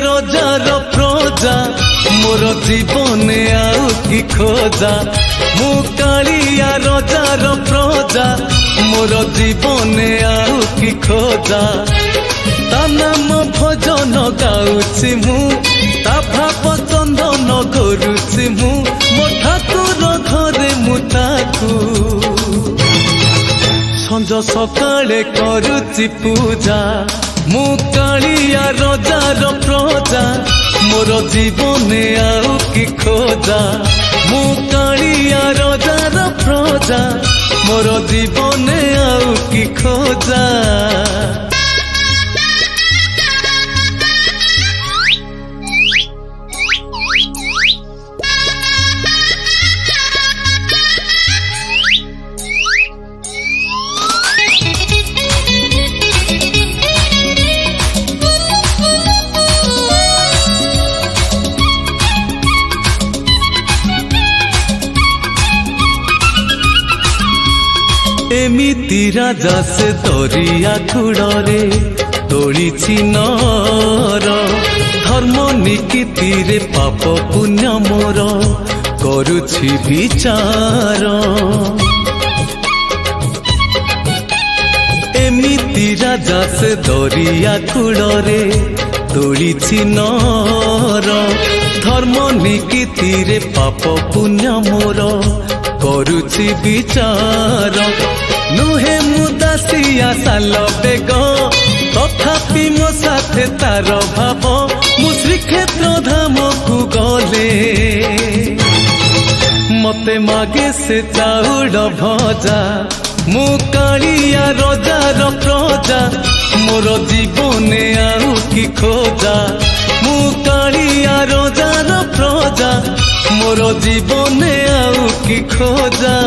रजार प्रजा मोर जीवने आउ कि खोजा मु कालिया रजार प्रजा मोर जीवने आउ कि खोजा ता नाम भजन गाउछि मु ता भाव चंदन करुछि मु मो ठाकुर घरे मु ताकू संज सकाळे करुछि पूजा मु कालिया रजार प्रजा मोर जीवने आउ कि खोजा मु कालिया रजार प्रजा मोर जीवने आउ कि खोजा। एमिति राजा से दरिया कूड़े तोड़ी नर धर्म निकीति रे पाप पुण्य मोर करुछि विचार एमिति राजा से दरिया कूड़े तोड़ी नर धर्म निकीति रे पाप पुण्य मोर करुछि विचार नुहे मुदासिया साल बेग तथापि मो साथे तार भाव मु श्रीक्षेत्र धाम को गले मते मागे से चाउड़ भजा मु कालिया रजार प्रजा मोर जीवने आउ कि खोजा मु कालिया रजार प्रजा मोर जीवने आउ कि खोजा।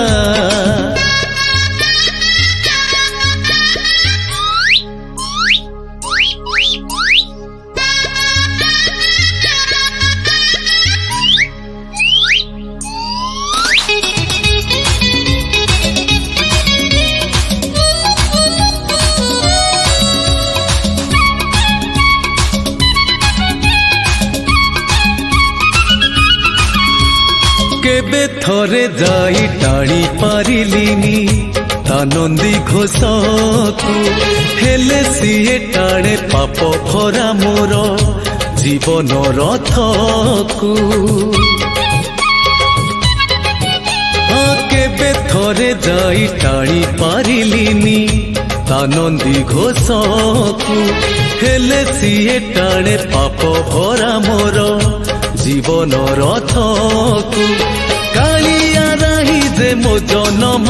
केबे थरे जाई टाणी पारिलिनी तानंदी घोषकु हेले सीए टाणे पाप भरा मोर जीवन रथकु केबे थरे जाई टाणी पारिलिनी तानंदी घोषकु हेले सीए टाणे पाप भरा मोर जीवन रथकु कालिया राही जे मो जनम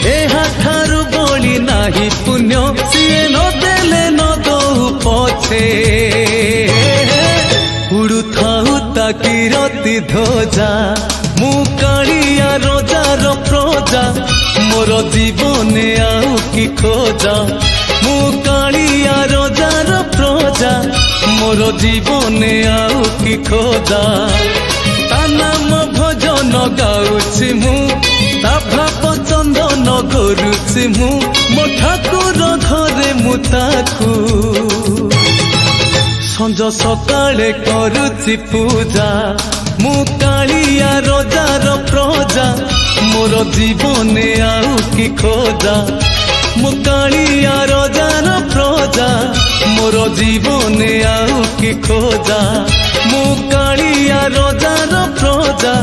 एहा ठारु बळी नाही पुण्य सिए न देले न दउ पछे उड़ु थाउ ताकि रति ध्वजा मु कालिया रजार प्रजा मोर जीवने आउ कि खोजा मु कालिया रजार प्रजा मोर जीवने आउ कि खोजा ता नाम भजन गाउछि मु ता भाव चंदन करुछि मु मो ठाकुर घरे मु ताकू संज सकाळे करुछि पूजा मु कालिया रजार प्रजा मोर जीवने आउ कि खोजा मु कालिया रजार प्रजा मोर जीवने आउ कि खोजा मु कालिया रजार प्रजा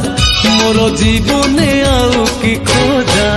मोर जीवने आउ कि खोजा।